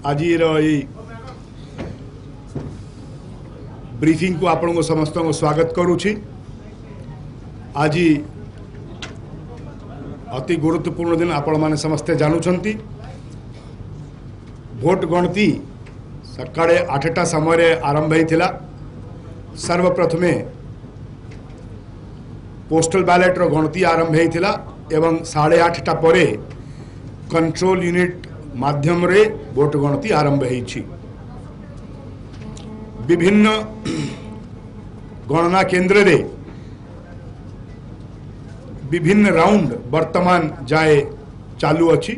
आज ब्रीफिंग को आपण को समस्त को स्वागत करुछि। आज अति गुरुत्वपूर्ण दिन आपण माने समस्ते जानुछंती। भोट गणति सकाळे 8टा समय आरंभ होइथिला। सर्वप्रथमे पोस्टल बैलेट रो गणति आरंभ होइथिला एवं 8:30टा परे कंट्रोल यूनिट माध्यम रे भोट गणति आरंभ होइछि। विभिन्न गणना केंद्र रे विभिन्न राउंड वर्तमान जाए चालू अछि।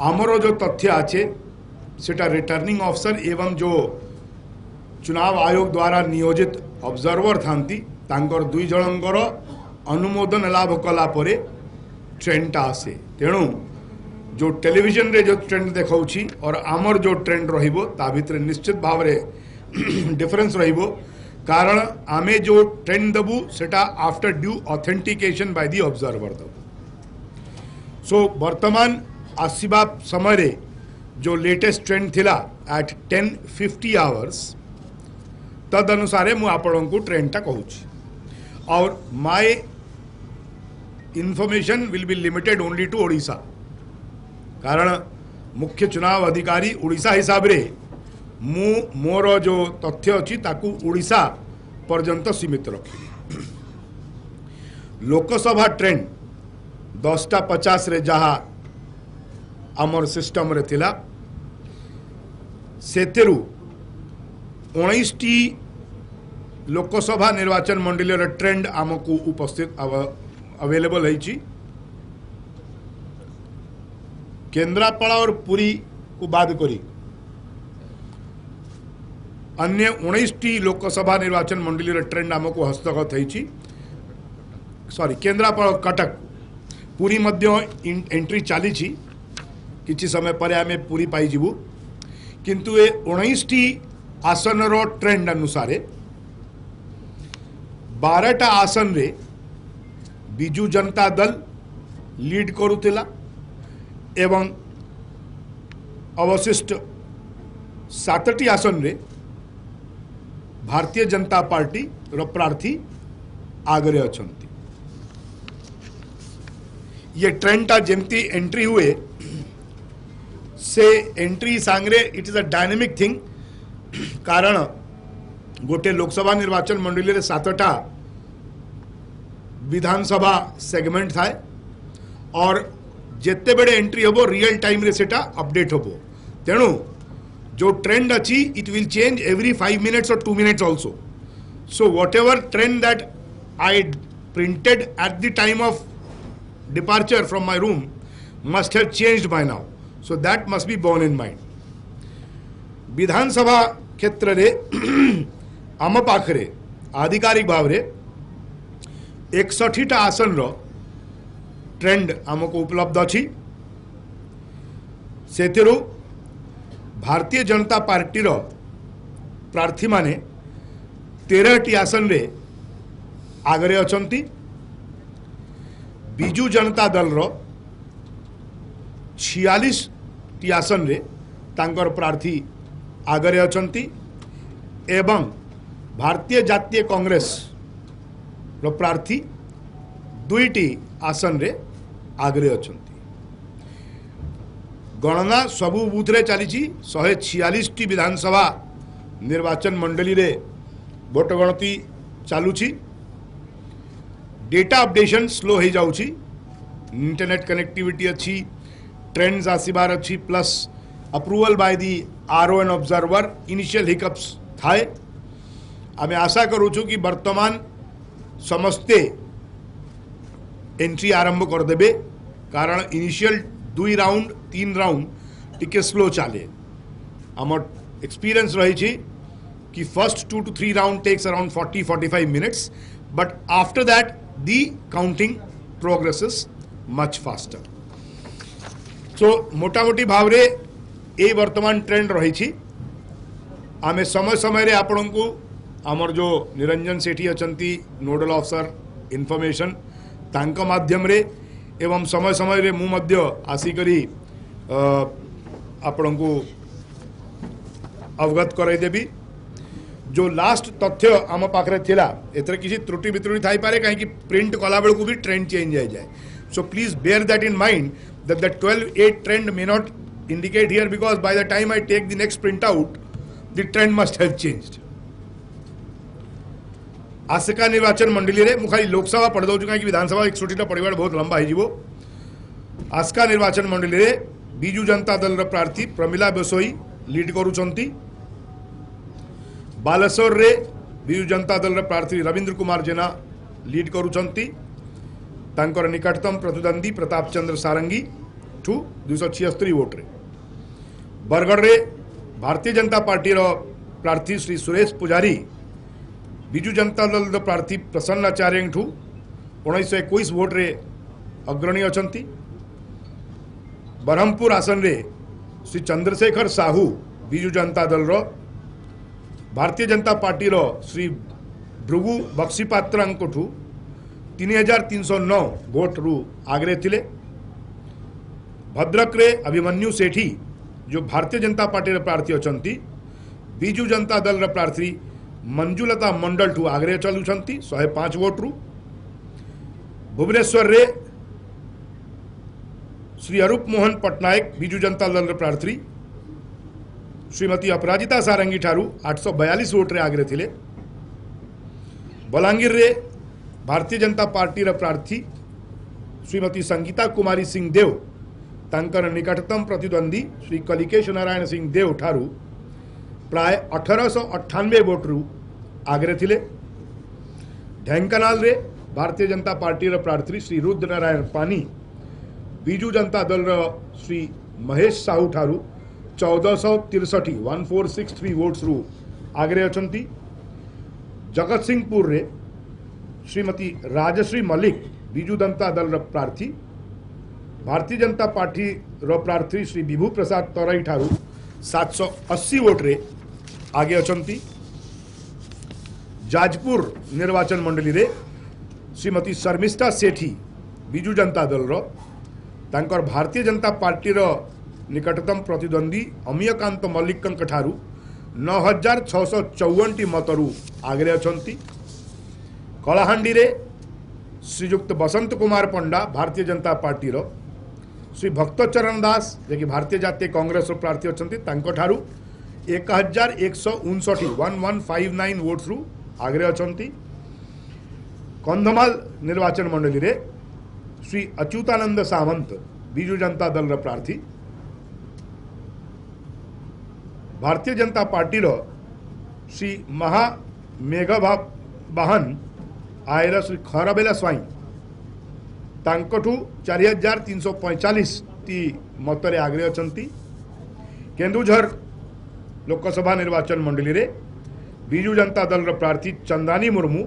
आमर जो तथ्य आछे सेटा रिटर्निंग ऑफिसर एवं जो चुनाव आयोग द्वारा नियोजित ऑब्जर्वर थांती तांकर दुई जनंकर अनुमोदन लाभ कला परे ट्रेंड आसे। तेणु जो टेलीविजन रे जो ट्रेंड देखाउछि और आमर जो ट्रेंड रहिबो ता भितर निश्चित भाव रे डिफरेंस रहिबो। कारण आमे जो ट्रेंड दबु सेटा after due authentication by the observer दबु। सो वर्तमान आसीबा समय रे जो लेटेस्ट ट्रेंड थिला एट 10:50 आवर्स तद अनुसार मु आपन को ट्रेंड ता कहूछि और my information will be limited only to Odisha. कारण मुख्य चुनाव अधिकारी ओडिशा हिसाब रे मु मोर जो तथ्य अछि ताकू ओडिशा पर्यंत सीमित रखी। लोकसभा ट्रेंड 10:50 रे जहा आमर सिस्टम रे थिला सेतेरु 19टी लोकसभा निर्वाचन मंडली रे ट्रेंड आमको उपस्थित अवेलेबल है। केंद्रापड़ा और पुरी को बाद करी अन्य 19टी लोकसभा निर्वाचन मंडली रे ट्रेंड आमको हस्तगत है। सॉरी केंद्रापड़ा कटक पुरी मध्य एंट्री चली किछि समय पर आमे पुरी पाई जीवु। किंतु ए 19टी आसन रो ट्रेंड अनुसार 12टा आसन रे बिजू जनता दल लीड करुतिला एवं अवशिष्ट 7टी आसन रे भारतीय जनता पार्टी रो प्रार्थी आगरे अछंती। ये ट्रेंड ता जेमती एंट्री हुए से एंट्री सांगरे it is a dynamic thing. कारण गोटे लोकसभा निर्वाचन मंडली रे 7टा विधानसभा सेगमेंट थाए और जेते बेडे एंट्री होबो रियल टाइम रे सेटा अपडेट होबो। तेणु जो ट्रेंड अच्छी it will change every 5 minutes or 2 minutes also. So whatever trend that I printed at the time of departure from my room must have changed by now. So that must be borne in mind. विधानसभा क्षेत्र रे आम पाखरे आधिकारिक भाव रे 61टा आसन रो trend आमको उपलब्ध अछि। सेतिरु भारतीय जनता पार्टी रो प्रार्थी माने 13टी आसन रे आगरे अछंती। बिजू जनता दल रो 46टी आसन रे तांकर प्रार्थी आगरे अछंती एवं भारतीय जातीय कांग्रेस रो प्रार्थी 2टी आसन रे आगरे अछंती। गणना सबु बूथ रे चली 146टी विधानसभा निर्वाचन मंडली रे भोट गणति चालुची। डेटा अपडेशन स्लो हो जाउची। इंटरनेट कनेक्टिविटी अच्छी ट्रेंड्स आसीबार अच्छी plus approval by the RO and observer initial hiccups थाए। आमे आशा करूछु कि वर्तमान समस्ते एंट्री आरंभ कर देबे। कारण इनिशियल 2 राउंड 3 राउंड टिके स्लो चले। आमर एक्सपीरियंस रही कि first 2 to 3 round takes around 40-45 minutes but after that the counting progresses much faster. So मोटामोटी भाव रे ए वर्तमान ट्रेंड रही। आमे समय समय रे आपण को आमर जो निरंजन सेठी अचंती नोडल ऑफिसर इनफॉरमेशन तांको माध्यम रे एवं समय समय रे मु मध्य आसिकरी आपण को अवगत करदेवी। जो लास्ट तथ्य आम पाखे थिला एथरे किसी त्रुटि बित्रुटि थाई पारे कहीं प्रिंट कला बेलू भी ट्रेंड चेंज हो जाए। So please bear that in mind that the 12-8 trend may not indicate here because by the time I take the next print out the trend must have changed। आसिका निर्वाचन मंडली रे मु खाली लोकसभा पढ़ दउछु कहीं विधानसभा 61 पढ़िबार बहुत लंबा हो जीवो। आसिका निर्वाचन मंडली रे बीजू जनता दल रा प्रार्थी प्रमिला बेसोई लीड करूछंती। बालेश्वर रे बीजू जनता दल रा प्रार्थी रविंद्र कुमार जेना लीड करूछंती। तांकर निकटतम प्रतिद्वंदी प्रताप चंद्र सारंगी 276 वोट रे। बरगढ़ रे भारतीय जनता पार्टी रो प्रार्थी श्री सुरेश पुजारी बीजू जनता दल रो प्रार्थी प्रसन्न आचार्य 1921 वोट रे अग्रणी अछंती। बरहमपुर आसन रे श्री चंद्रशेखर साहू बीजू जनता दल रो, भारतीय जनता पार्टी रो श्री भृगु बक्सीपात्र 3309 वोट रु आगरे थिले। भद्रक रे अभिमन्यु सेठी जो भारतीय जनता पार्टी रे प्रार्थी अछंती बीजू जनता दल रे प्रार्थी मंजुलता मंडल ठू आगरे चलुछंती 105 वोट रु। भुवनेश्वर रे श्री अरूप मोहन पटनायक बीजू जनता दल रे प्रार्थी श्रीमती अपराजिता सारंगी ठारू 842 वोट रे आगरे थिले। बलांगीर रे भारतीय जनता पार्टी रे प्रार्थी श्रीमती संगीता कुमारी सिंह देव तांकर निकटतम प्रतिद्वंदी श्री कलिकेश नारायण सिंह देव ठारू प्राय 1898 वोट रु आगरे थिले। ढेंकानाल रे भारतीय जनता पार्टी रे प्रार्थी श्री रुद्र नारायण पानी बीजू जनता दल रो श्री महेश साहू ठारू 1463 वोट्स रु आगरे अछंती। जगत सिंहपुर रे श्रीमती राजश्री मलिक बीजू जनता दल रो प्रार्थी भारतीय जनता पार्टी रो प्रार्थी श्री विभू प्रसाद तराई ठारू 780 वोट रे आगे अछंती। जाजपुर निर्वाचन मंडली रे श्रीमती शर्मिष्ठा सेठी बीजू जनता दल रो तांकर भारतीय जनता पार्टी रो निकटतम प्रतिद्वंदी अमियकांत मल्लिक ठारू 9654 मतरू आगरे अछंती। कलाहांडी रे श्रीयुक्त बसंत कुमार पंडा भारतीय जनता पार्टी रो श्री भक्तचरण दास जे कि भारतीय जातीय कांग्रेस रो प्रार्थी अछंती तांको ठारू 1159 वोट्स रु आगरे अछंती। कंधमाल निर्वाचन मंडली रे श्री अच्युतानंद सामंत बीजू जनता दल रो प्रार्थी भारतीय जनता पार्टी रो श्री महामेघभा बाहन आयर श्री खरबेला स्वाई तांकठू 4345 टी मतरे आगरे अछंती। केन्दुझर लोकसभा निर्वाचन मंडली रे बीजू जनता दल रो प्रार्थी चंदानी मुर्मू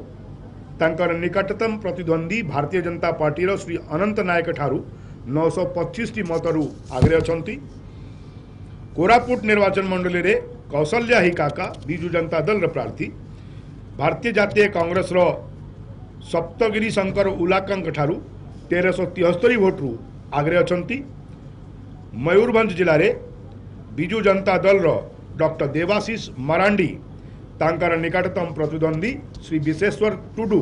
तांकर निकटतम प्रतिद्वंदी भारतीय जनता पार्टी रो श्री अनंत नायक ठारू 925 टी मतरू आगरे अछंती। कोरापुट निर्वाचन मंडली रे कौशल्या ही काका बीजू जनता दल रो प्रार्थी भारतीय जातीय कांग्रेस रो सप्तगिरी शंकर उलाकंक ठारू 1373 वोट रु आगरे अछंती। मयूरभंज जिले रे बीजू जनता दल रो डॉक्टर देवाशीष मरांडी तांकर निकटतम प्रतिद्वंदी श्री विशेश्वर टुडू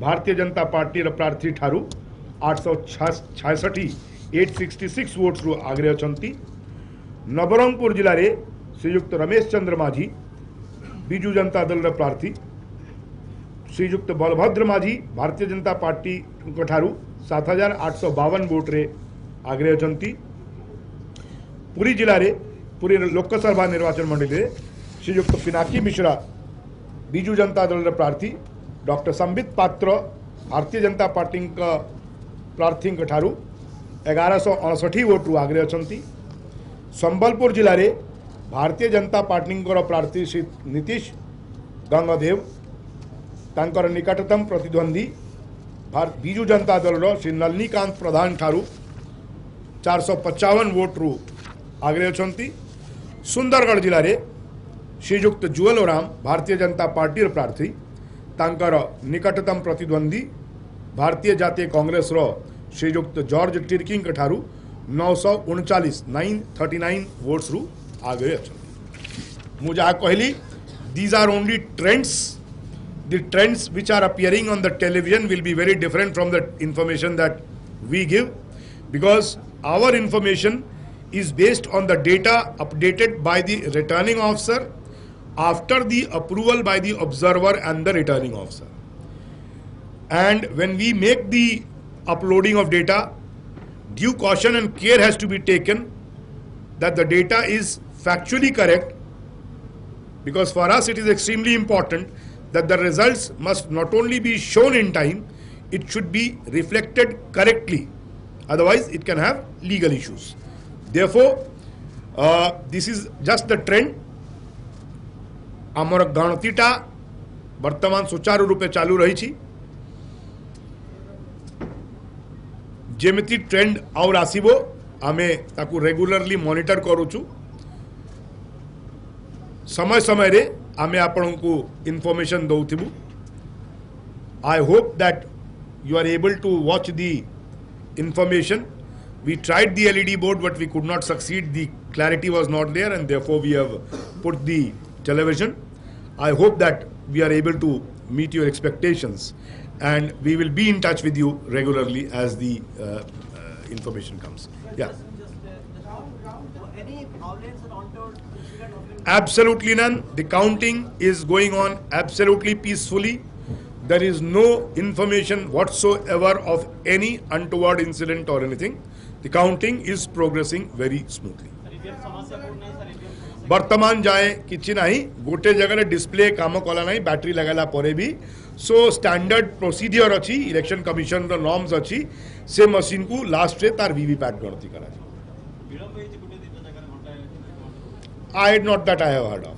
भारतीय जनता पार्टी रो प्रार्थी ठारू 866 वोट्स रु आगरे अछंती। नवरंगपुर जिले रे श्रीयुक्त रमेश चंद्र माझी बीजू जनता दल रो प्रार्थी श्रीयुक्त बलभद्र माझी भारतीय जनता पार्टी ठारू 7852 वोट रे आगरे अछंती। पुरी जिले रे पुरी लोकसभा निर्वाचन मंडली रे श्रीयुक्त पिनाकी मिश्रा बीजू जनता दल रे प्रार्थी डॉक्टर संबित पात्र भारतीय जनता पार्टी प्रार्थी ठारू 1169 वोट रु आगरे अछंती। संबलपुर जिले रे भारतीय जनता पार्टी प्रार्थी श्री नीतीश गंगदेव तांकर निकटतम प्रतिद्वंदी बीजू जनता दल रो श्री नलिनीकांत प्रधान ठारू 455 वोट रु आगरे अछंती। सुंदरगढ़ जिले रे श्रीयुक्त जुएल ओराम भारतीय जनता पार्टी प्रार्थी तांकर निकटतम प्रतिद्वंदी भारतीय जातीय कांग्रेस रो श्रीयुक्त जॉर्ज टिर्किंग ठारू 939 939 वोट्स रु आगे अच्छा मु जहाँ कहली these are only trends. The trends which are appearing on the television will be very different from the information that we give, because our information is based on the data updated by the returning officer after the approval by the observer and the returning officer. And when we make the uploading of data, due caution and care has to be taken that the data is factually correct, because for us it is extremely important that the results must not only be shown in time, it should be reflected correctly. Otherwise, it can have legal issues. Therefore, this is just the trend. आमर गणतिटा वर्तमान सुचारू रूपे चालू रही जेमिति trend आउर आसीबो आमे ताकू regularly monitor करूचु समय समय रे आमे आपनकू information दउथिबु I hope that you are able to watch the information. We tried the LED board but we could not succeed. The clarity was not there and therefore we have put the television. I hope that we are able to meet your expectations and we will be in touch with you regularly as the information comes. Yeah. Any violence or untoward incident of Absolutely none. The counting is going on absolutely peacefully. There is no information whatsoever of any untoward incident or anything. The counting is progressing very smoothly. वर्तमान जाए किछि नाही गोटे जगह display काम कला नाही battery लगाला परे भी सो स्टैंडर्ड प्रोसीजर अछि इलेक्शन कमिशन रो नॉर्म्स अछि से मशीन को लास्ट रे तार वीवीपैट गणति करा I not that I have heard of.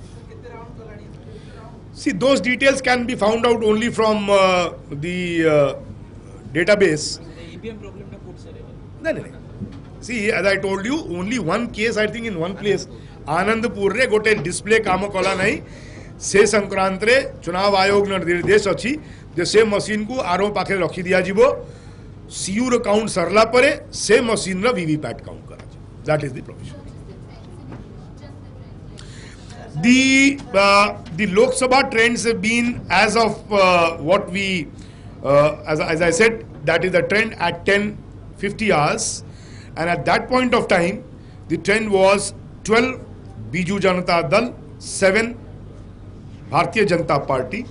See, those details can be found out only from the database. No. See, as I told you, only one case I think in one place. Anandpur रे गोटे display काम कला नहीं से संक्रांत रे चुनाव आयोग न निर्देश अछि जे से मशीन को आरो पाखे रखी दिया जीवो सीयू रो काउंट सरला परे से मशीन रो वीवीपैट काउंट करा that is the provision the Lok Sabha trends have been as of what we as I said, that is the trend at 10:50 hours, and at that point of time the trend was 12 Biju Janata Dal, 7 Bharatiya Janata Party.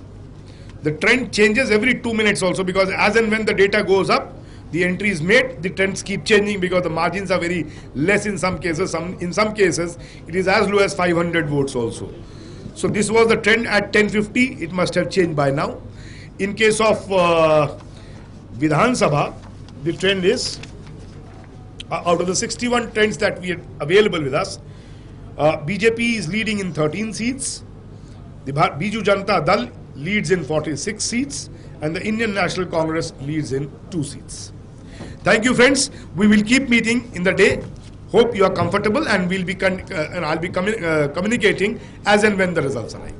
The trend changes every 2 minutes also, because as and when the data goes up, the entry is made, the trends keep changing because the margins are very less in some cases. In some cases, it is as low as 500 votes also. So this was the trend at 10:50. It must have changed by now. In case of Vidhan Sabha, the trend is out of the 61 trends that we had available with us, BJP is leading in 13 seats. The Biju Janata Dal leads in 46 seats, and the Indian National Congress leads in 2 seats. Thank you, friends. We will keep meeting in the day. Hope you are comfortable, and we'll be and I'll be communicating as and when the results arrive.